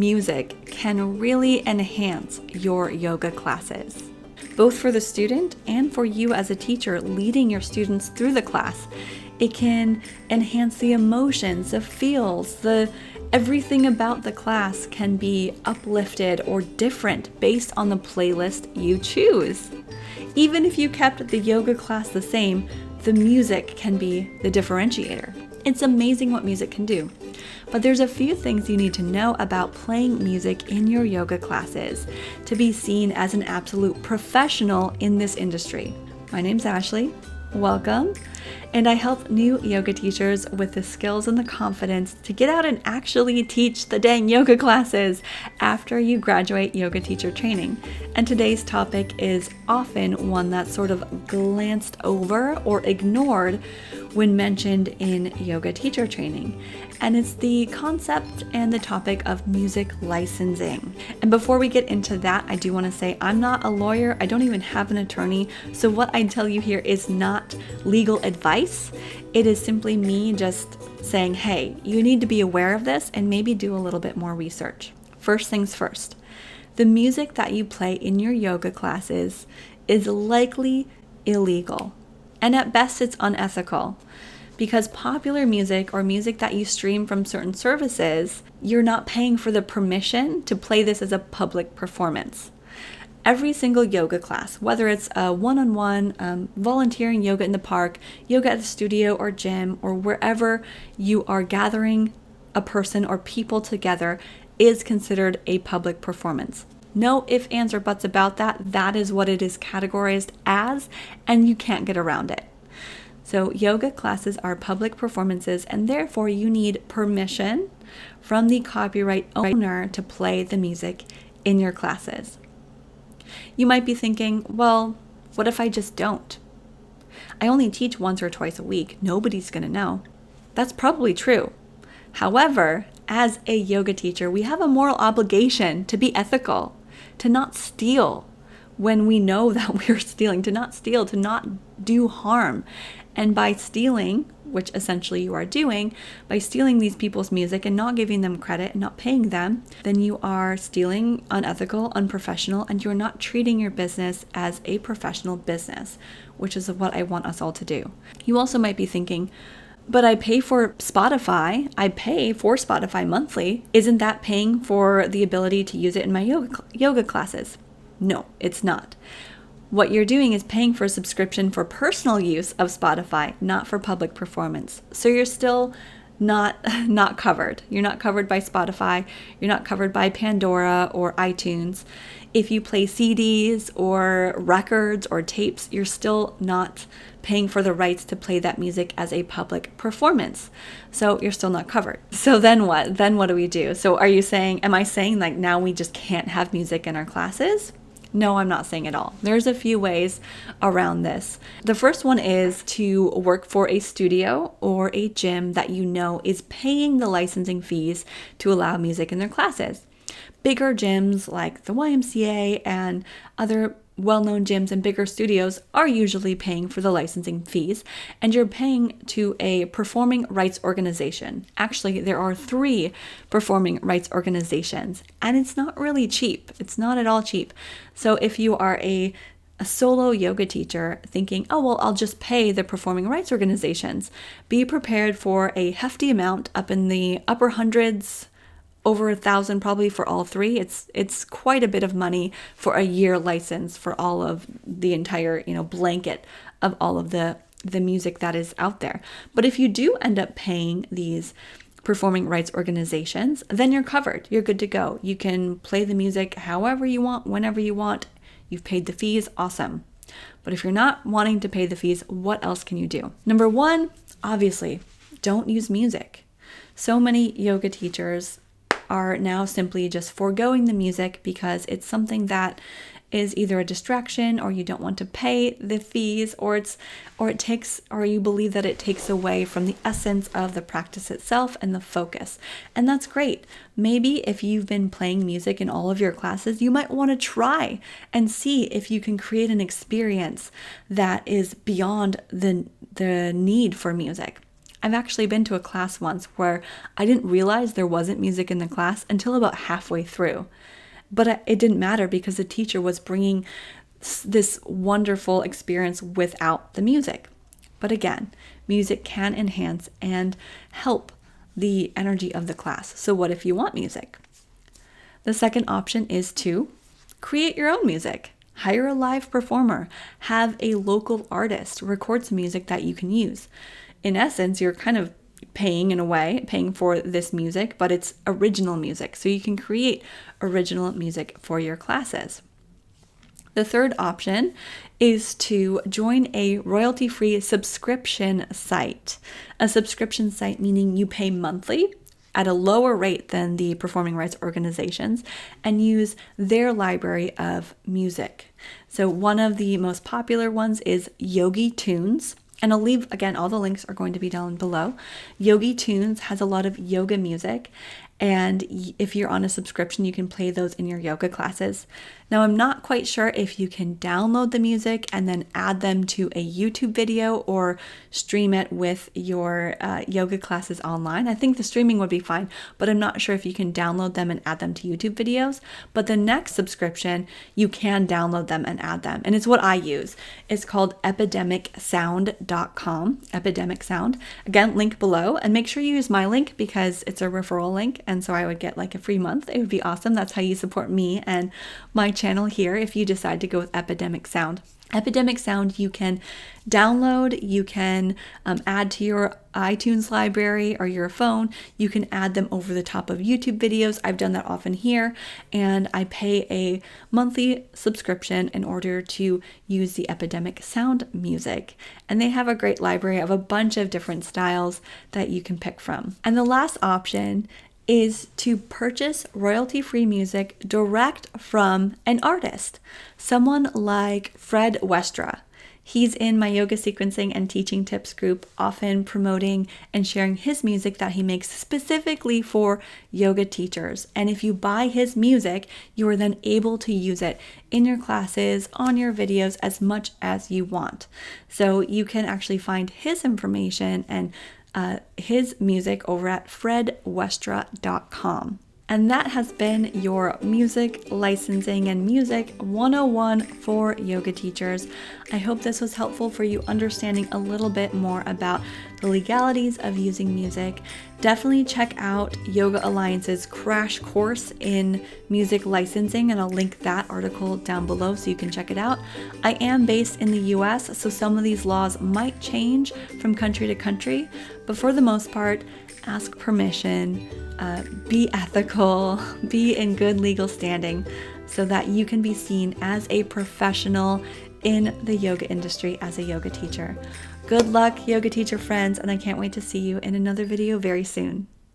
music can really enhance your yoga classes, both for the student and for you as a teacher leading your students through the class. It can enhance the emotions, the feels, everything about the class can be uplifted or different based on the playlist you choose. Even if you kept the yoga class the same, the music can be the differentiator. It's amazing what music can do. But there's a few things you need to know about playing music in your yoga classes to be seen as an absolute professional in this industry. My name's Ashley. Welcome. And I help new yoga teachers with the skills and the confidence to get out and actually teach the dang yoga classes after you graduate yoga teacher training. And today's topic is often one that's sort of glanced over or ignored when mentioned in yoga teacher training. And it's the concept and the topic of music licensing. And before we get into that, I do want to say I'm not a lawyer. I don't even have an attorney. So what I tell you here is not legal advice. It is simply me just saying, hey, you need to be aware of this and maybe do a little bit more research. First things first, the music that you play in your yoga classes is likely illegal. And at best, it's unethical. Because popular music or music that you stream from certain services, you're not paying for the permission to play this as a public performance. Every single yoga class, whether it's a one-on-one, volunteering yoga in the park, yoga at the studio or gym, or wherever you are gathering a person or people together, is considered a public performance. No ifs, ands, or buts about that. That is what it is categorized as, and you can't get around it. So yoga classes are public performances, and therefore you need permission from the copyright owner to play the music in your classes. You might be thinking, well, what if I just don't? I only teach once or twice a week. Nobody's going to know. That's probably true. However, as a yoga teacher, we have a moral obligation to be ethical, to not steal when we know that we're stealing, to not steal, to not do harm. And by stealing, which essentially you are doing, by stealing these people's music and not giving them credit and not paying them, then you are stealing, unethical, unprofessional, and you're not treating your business as a professional business, which is what I want us all to do. You also might be thinking, but I pay for Spotify. I pay for Spotify monthly. Isn't that paying for the ability to use it in my yoga classes? No, it's not. What you're doing is paying for a subscription for personal use of Spotify, not for public performance. So you're still not covered. You're not covered by Spotify. You're not covered by Pandora or iTunes. If you play CDs or records or tapes, you're still not paying for the rights to play that music as a public performance. So you're still not covered. So then what? Then what do we do? So am I saying like now we just can't have music in our classes? No, I'm not saying at all. There's a few ways around this. The first one is to work for a studio or a gym that you know is paying the licensing fees to allow music in their classes. Bigger gyms like the YMCA and other well-known gyms and bigger studios are usually paying for the licensing fees, and you're paying to a performing rights organization. Actually, there are 3 performing rights organizations, and it's not really cheap. It's not at all cheap. So if you are a solo yoga teacher thinking, oh, well, I'll just pay the performing rights organizations, be prepared for a hefty amount up in the upper hundreds, over 1,000 probably for all 3. It's quite a bit of money for a year license for all of the entire, blanket of all of the music that is out there. But if you do end up paying these performing rights organizations, then you're covered. You're good to go. You can play the music however you want, whenever you want. You've paid the fees, awesome. But if you're not wanting to pay the fees, what else can you do? Number 1, obviously, don't use music. So many yoga teachers are now simply just foregoing the music because it's something that is either a distraction, or you don't want to pay the fees, or you believe that it takes away from the essence of the practice itself and the focus. And that's great. Maybe if you've been playing music in all of your classes, you might want to try and see if you can create an experience that is beyond the need for music. I've actually been to a class once where I didn't realize there wasn't music in the class until about halfway through. But it didn't matter because the teacher was bringing this wonderful experience without the music. But again, music can enhance and help the energy of the class. So what if you want music? The second option is to create your own music. Hire a live performer. Have a local artist record some music that you can use. In essence, you're kind of paying for this music, but it's original music. So you can create original music for your classes. The third option is to join a royalty-free subscription site. A subscription site meaning you pay monthly at a lower rate than the performing rights organizations and use their library of music. So one of the most popular ones is Yogi Tunes. And I'll leave, again, all the links are going to be down below. Yogi Tunes has a lot of yoga music. And if you're on a subscription, you can play those in your yoga classes. Now, I'm not quite sure if you can download the music and then add them to a YouTube video or stream it with your yoga classes online. I think the streaming would be fine, but I'm not sure if you can download them and add them to YouTube videos. But the next subscription, you can download them and add them. And it's what I use. It's called epidemicsound.com, Epidemic Sound. Again, link below. And make sure you use my link because it's a referral link. And so I would get like a free month. It would be awesome. That's how you support me and my channel here if you decide to go with Epidemic Sound. Epidemic Sound you can download, you can add to your iTunes library or your phone. You can add them over the top of YouTube videos. I've done that often here, and I pay a monthly subscription in order to use the Epidemic Sound music. And they have a great library of a bunch of different styles that you can pick from. And the last option is to purchase royalty-free music direct from an artist, someone like Fred Westra. He's in my yoga sequencing and teaching tips group, often promoting and sharing his music that he makes specifically for yoga teachers. And if you buy his music, you are then able to use it in your classes, on your videos, as much as you want. So you can actually find his information and his music over at fredwestra.com. And that has been your music licensing and music 101 for yoga teachers. I hope this was helpful for you understanding a little bit more about the legalities of using music. Definitely check out Yoga Alliance's crash course in music licensing, and I'll link that article down below so you can check it out. I am based in the US, so some of these laws might change from country to country, but for the most part, ask permission, be ethical, be in good legal standing so that you can be seen as a professional in the yoga industry as a yoga teacher. Good luck, yoga teacher friends, and I can't wait to see you in another video very soon.